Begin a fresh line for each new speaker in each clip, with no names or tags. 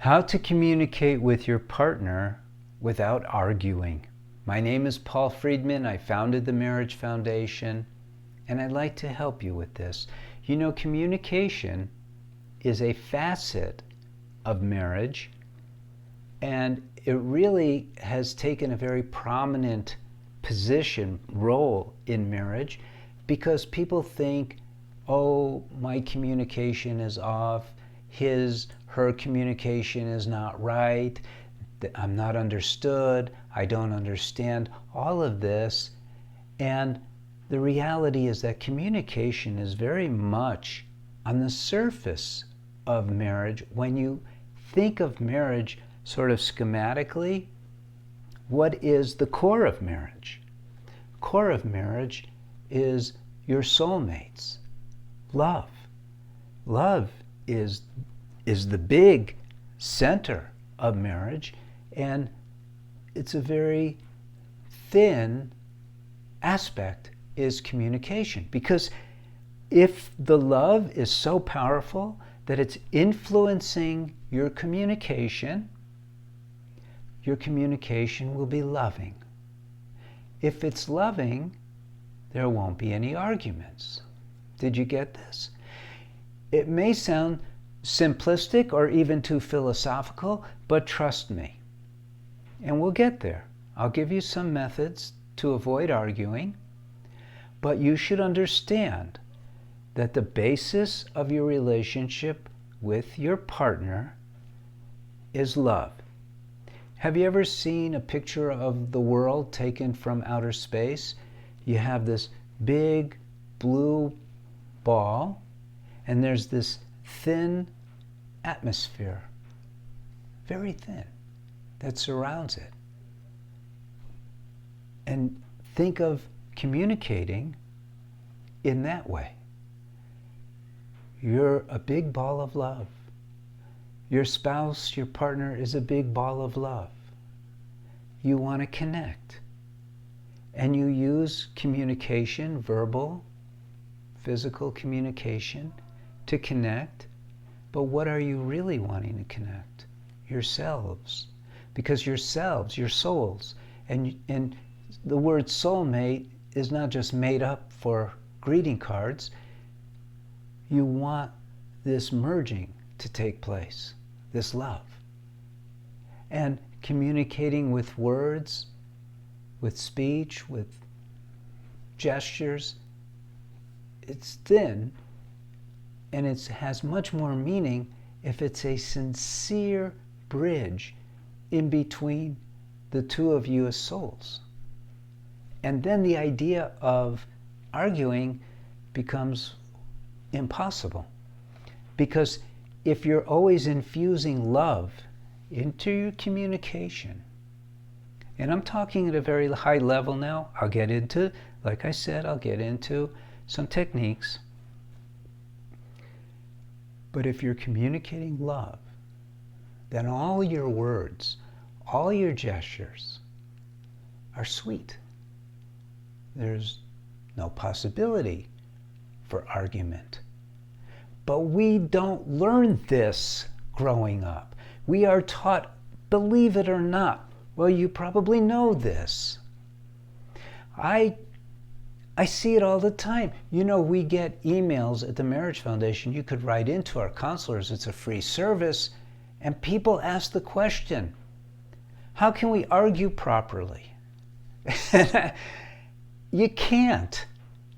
How to communicate with your partner without arguing. My name is Paul Friedman. I founded the Marriage Foundation, and I'd like to help you with this. You know, communication is a facet of marriage, and it really has taken a very prominent role in marriage, because people think, oh, my communication is off, her communication is not right, I'm not understood, I don't understand, all of this. And the reality is that communication is very much on the surface of marriage. When you think of marriage sort of schematically, what is the core of marriage? Core of marriage is your soulmates. Love. Love is the big center of marriage, and it's a very thin aspect is communication. Because if the love is so powerful that it's influencing your communication will be loving. If it's loving, there won't be any arguments. Did you get this? It may sound simplistic or even too philosophical, but trust me, and we'll get there. I'll give you some methods to avoid arguing, but you should understand that the basis of your relationship with your partner is love. Have you ever seen a picture of the world taken from outer space? You have this big blue ball, and there's this thin atmosphere, very thin, that surrounds it. And think of communicating in that way. You're a big ball of love. Your spouse, your partner, is a big ball of love. You want to connect. And you use communication, verbal, physical communication, to connect. But what are you really wanting to connect? Yourselves. Because yourselves, your souls, and the word soulmate is not just made up for greeting cards. You want this merging to take place, this love. And communicating with words, with speech, with gestures, it's thin, and it has much more meaning if it's a sincere bridge in between the two of you as souls. And then the idea of arguing becomes impossible. Because if you're always infusing love into your communication, and I'm talking at a very high level now, I'll get into some techniques. But if you're communicating love, then all your words, all your gestures are sweet. There's no possibility for argument. But we don't learn this growing up. We are taught, believe it or not, well, you probably know this. I see it all the time. You know, we get emails at the Marriage Foundation. You could write into our counselors. It's a free service. And people ask the question, how can we argue properly? You can't.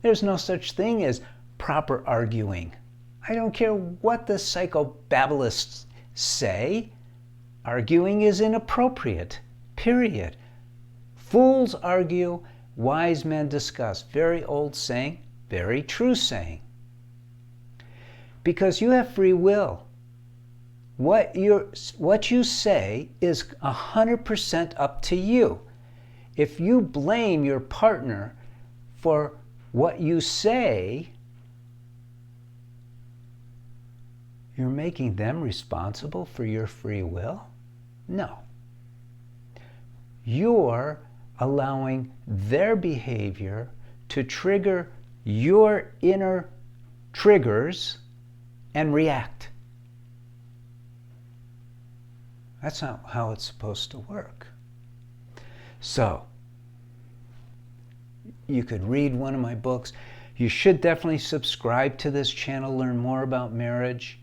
There's no such thing as proper arguing. I don't care what the psychobabblists say. Arguing is inappropriate, period. Fools argue, wise men discuss. Very old saying, very true saying. Because you have free will. What you say is 100% up to you. If you blame your partner for what you say, you're making them responsible for your free will? No. You're allowing their behavior to trigger your inner triggers and react. That's not how it's supposed to work. So, you could read one of my books. You should definitely subscribe to this channel, learn more about marriage.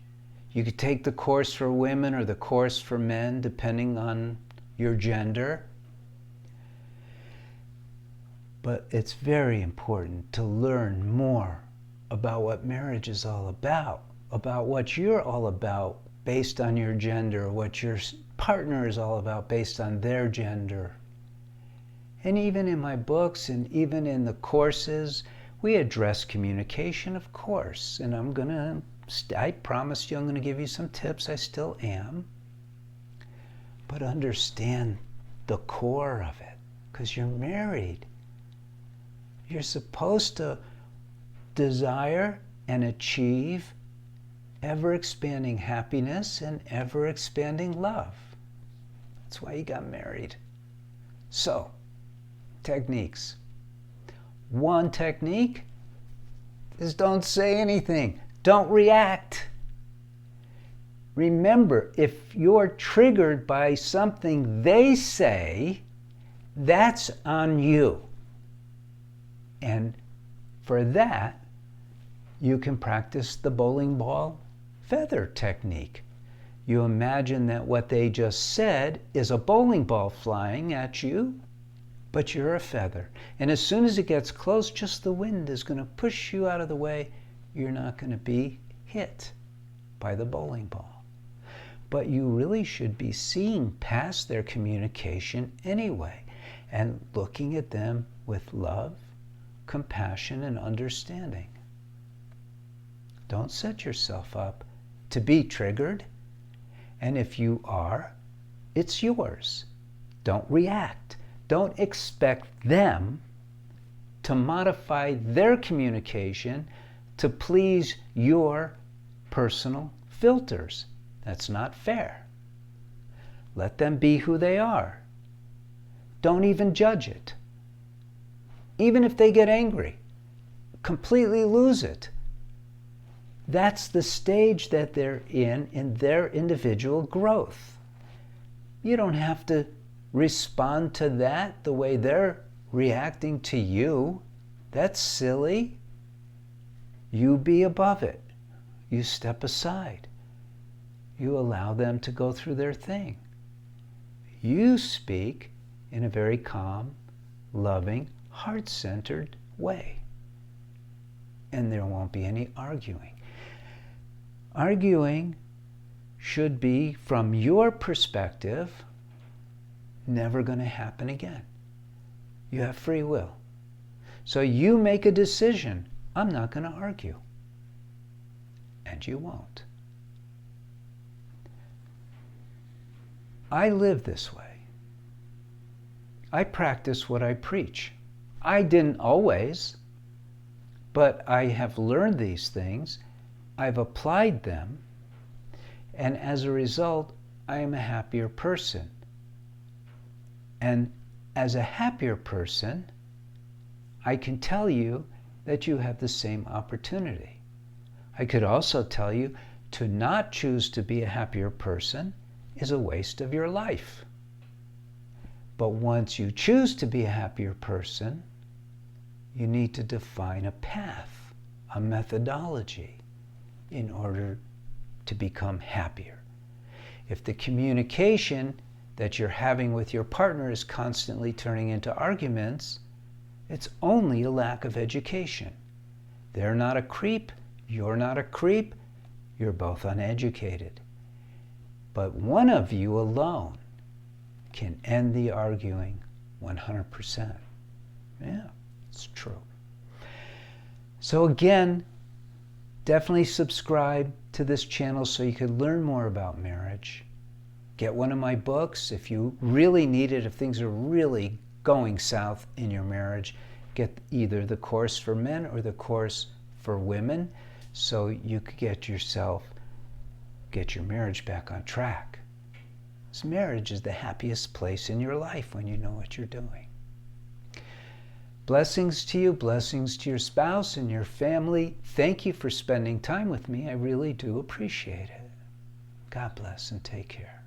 You could take the course for women or the course for men, depending on your gender. But it's very important to learn more about what marriage is all about what you're all about based on your gender, what your partner is all about based on their gender. And even in my books and even in the courses, we address communication, of course. And I promised you I'm going to give you some tips. I still am. But understand the core of it, because you're married. You're supposed to desire and achieve ever-expanding happiness and ever-expanding love. That's why you got married. So, techniques. One technique is don't say anything. Don't react. Remember, if you're triggered by something they say, that's on you. And for that, you can practice the bowling ball feather technique. You imagine that what they just said is a bowling ball flying at you, but you're a feather. And as soon as it gets close, just the wind is going to push you out of the way. You're not going to be hit by the bowling ball. But you really should be seeing past their communication anyway and looking at them with love, compassion, and understanding. Don't set yourself up to be triggered. And if you are, it's yours. Don't react. Don't expect them to modify their communication to please your personal filters. That's not fair. Let them be who they are. Don't even judge it. Even if they get angry, completely lose it. That's the stage that they're in their individual growth. You don't have to respond to that the way they're reacting to you. That's silly. You be above it. You step aside. You allow them to go through their thing. You speak in a very calm, loving, heart-centered way. And there won't be any arguing. Arguing should be, from your perspective, never going to happen again. You have free will. So you make a decision. I'm not going to argue. And you won't. I live this way. I practice what I preach. I didn't always, but I have learned these things. I've applied them, and as a result, I am a happier person. And as a happier person, I can tell you that you have the same opportunity. I could also tell you to not choose to be a happier person is a waste of your life. But once you choose to be a happier person, you need to define a path, a methodology, in order to become happier. If the communication that you're having with your partner is constantly turning into arguments, it's only a lack of education. They're not a creep, you're not a creep, you're both uneducated. But one of you alone can end the arguing 100%. Yeah, it's true. So again, definitely subscribe to this channel so you can learn more about marriage. Get one of my books if you really need it, if things are really going south in your marriage. Get either the course for men or the course for women so you could get your marriage back on track. Because marriage is the happiest place in your life when you know what you're doing. Blessings to you, blessings to your spouse and your family. Thank you for spending time with me. I really do appreciate it. God bless and take care.